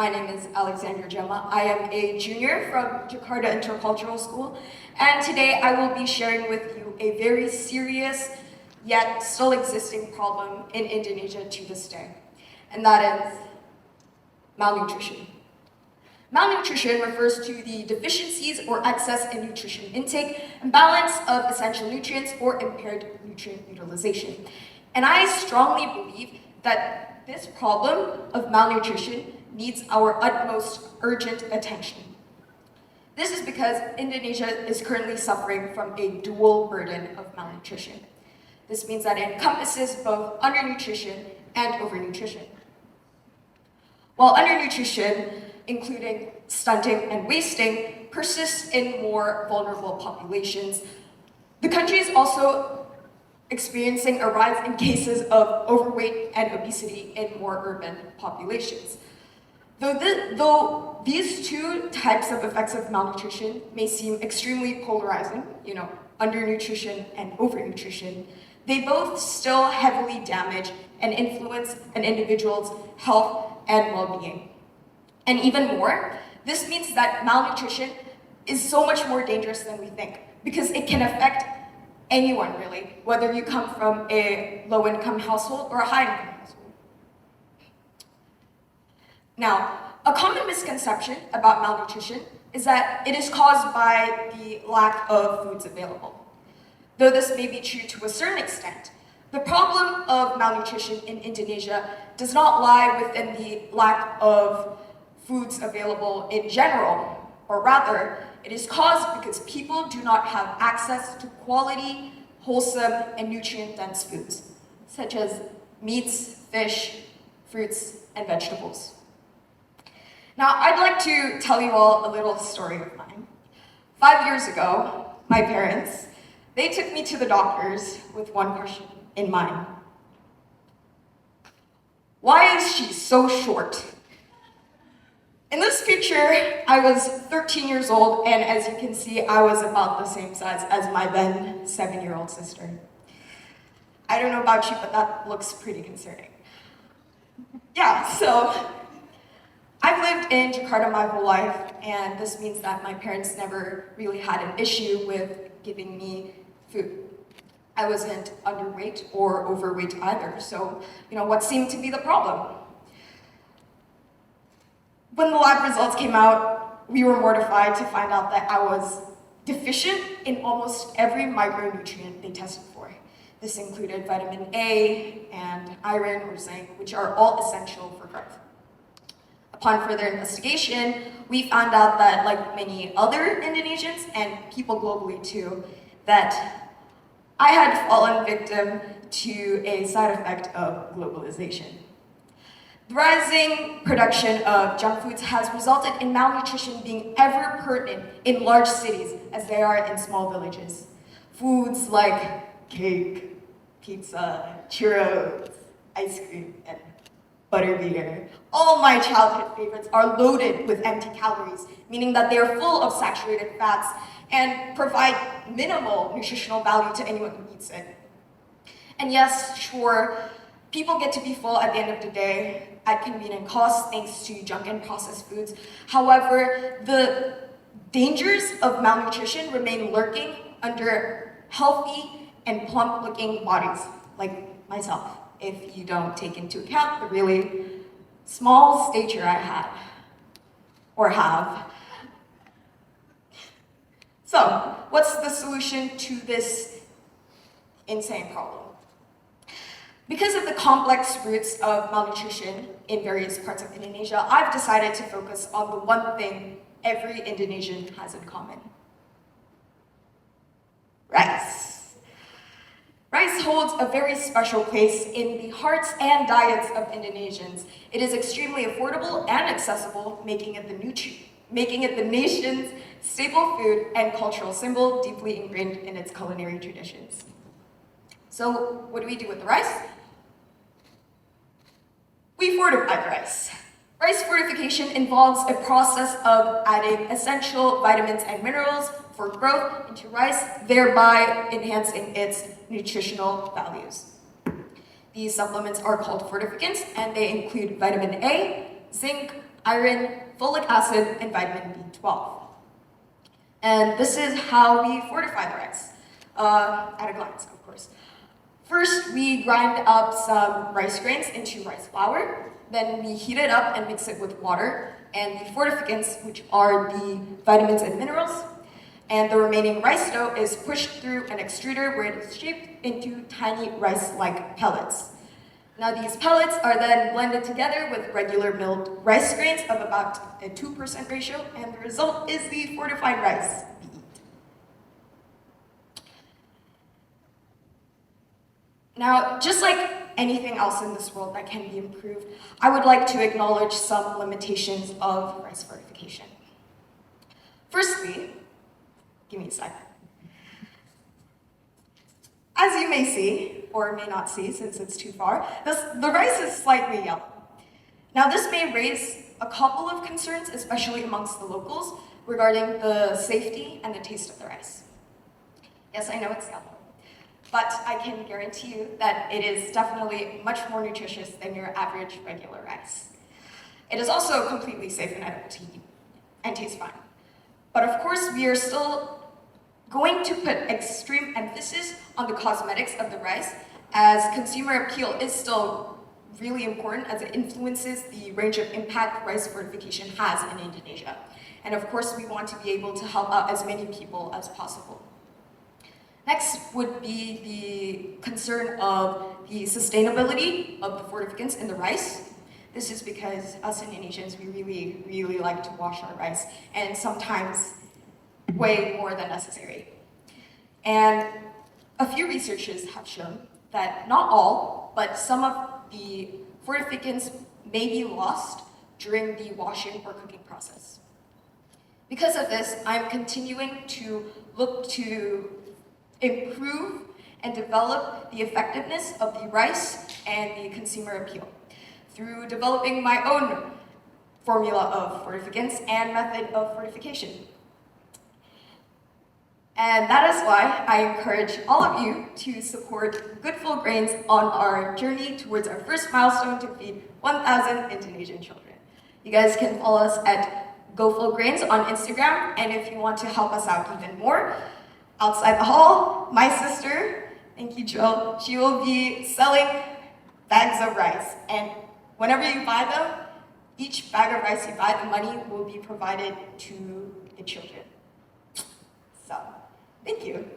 My name is Jemma. I am a junior from Jakarta Intercultural School, and today I will be sharing with you a very serious yet still existing problem in Indonesia to this day, and that is malnutrition. Malnutrition refers to the deficiencies or excess in nutrition intake, imbalance of essential nutrients, or impaired nutrient utilization. And I strongly believe that this problem of malnutrition needs our utmost urgent attention. This is because Indonesia is currently suffering from a dual burden of malnutrition. This means that it encompasses both undernutrition and overnutrition. While undernutrition, including stunting and wasting, persists in more vulnerable populations, the country is also experiencing a rise in cases of overweight and obesity in more urban populations. Though these two types of effects of malnutrition may seem extremely polarizing, undernutrition and overnutrition, they both still heavily damage and influence an individual's health and well-being. And even more, this means that malnutrition is so much more dangerous than we think, because it can affect anyone really, whether you come from a low-income household or a high-income household. Now, a common misconception about malnutrition is that it is caused by the lack of foods available. Though this may be true to a certain extent, the problem of malnutrition in Indonesia does not lie within the lack of foods available in general, or rather, it is caused because people do not have access to quality, wholesome, and nutrient-dense foods, such as meats, fish, fruits, and vegetables. Now, I'd like to tell you all a little story of mine. 5 years ago, my parents, they took me to the doctors with one question in mind. Why is she so short? In this picture, I was 13 years old, and as you can see, I was about the same size as my then 7-year-old sister. I don't know about you, but that looks pretty concerning. Yeah, so I've lived in Jakarta my whole life, and this means that my parents never really had an issue with giving me food. I wasn't underweight or overweight either, so what seemed to be the problem? When the lab results came out, we were mortified to find out that I was deficient in almost every micronutrient they tested for. This included vitamin A and iron or zinc, which are all essential for growth. Upon further investigation, we found out that, like many other Indonesians and people globally too, that I had fallen victim to a side effect of globalization. The rising production of junk foods has resulted in malnutrition being ever pertinent in large cities as they are in small villages. Foods like cake, pizza, churros, ice cream, and butterbeer, all my childhood favorites, are loaded with empty calories, meaning that they are full of saturated fats and provide minimal nutritional value to anyone who eats it. And yes, sure, people get to be full at the end of the day at convenient costs thanks to junk and processed foods. However, the dangers of malnutrition remain lurking under healthy and plump-looking bodies, like myself, if you don't take into account the really small stature I had, or have. So, what's the solution to this insane problem? Because of the complex roots of malnutrition in various parts of Indonesia, I've decided to focus on the one thing every Indonesian has in common: rice. Rice holds a very special place in the hearts and diets of Indonesians. It is extremely affordable and accessible, making it the nation's staple food and cultural symbol, deeply ingrained in its culinary traditions. So, what do we do with the rice? We fortify the rice. Rice fortification involves a process of adding essential vitamins and minerals for growth into rice, thereby enhancing its nutritional values. These supplements are called fortificants, and they include vitamin A, zinc, iron, folic acid, and vitamin B12. And this is how we fortify the rice, at a glance, of course. First, we grind up some rice grains into rice flour. Then we heat it up and mix it with water and the fortificants, which are the vitamins and minerals. And the remaining rice dough is pushed through an extruder where it is shaped into tiny rice-like pellets. Now these pellets are then blended together with regular milled rice grains of about a 2% ratio, and the result is the fortified rice we eat. Now, just like anything else in this world that can be improved, I would like to acknowledge some limitations of rice fortification. Firstly, give me a second. As you may see, or may not see since it's too far, the rice is slightly yellow. Now this may raise a couple of concerns, especially amongst the locals, regarding the safety and the taste of the rice. Yes, I know it's yellow, but I can guarantee you that it is definitely much more nutritious than your average regular rice. It is also completely safe and edible to eat, and tastes fine. But of course, we are still going to put extreme emphasis on the cosmetics of the rice, as consumer appeal is still really important as it influences the range of impact rice fortification has in Indonesia. And of course, we want to be able to help out as many people as possible. Next would be the concern of the sustainability of the fortificants in the rice. This is because us Indonesians, we really like to wash our rice, and sometimes way more than necessary. And a few researchers have shown that not all, but some of the fortificants may be lost during the washing or cooking process. Because of this, I'm continuing to look to improve and develop the effectiveness of the rice and the consumer appeal through developing my own formula of fortificants and method of fortification. And that is why I encourage all of you to support Good Full Grains on our journey towards our first milestone to feed 1,000 Indonesian children. You guys can follow us at Go Full Grains on Instagram, and if you want to help us out even more, outside the hall, my sister, thank you Jill, she will be selling bags of rice. And whenever you buy them, each bag of rice you buy, the money will be provided to the children. So, thank you.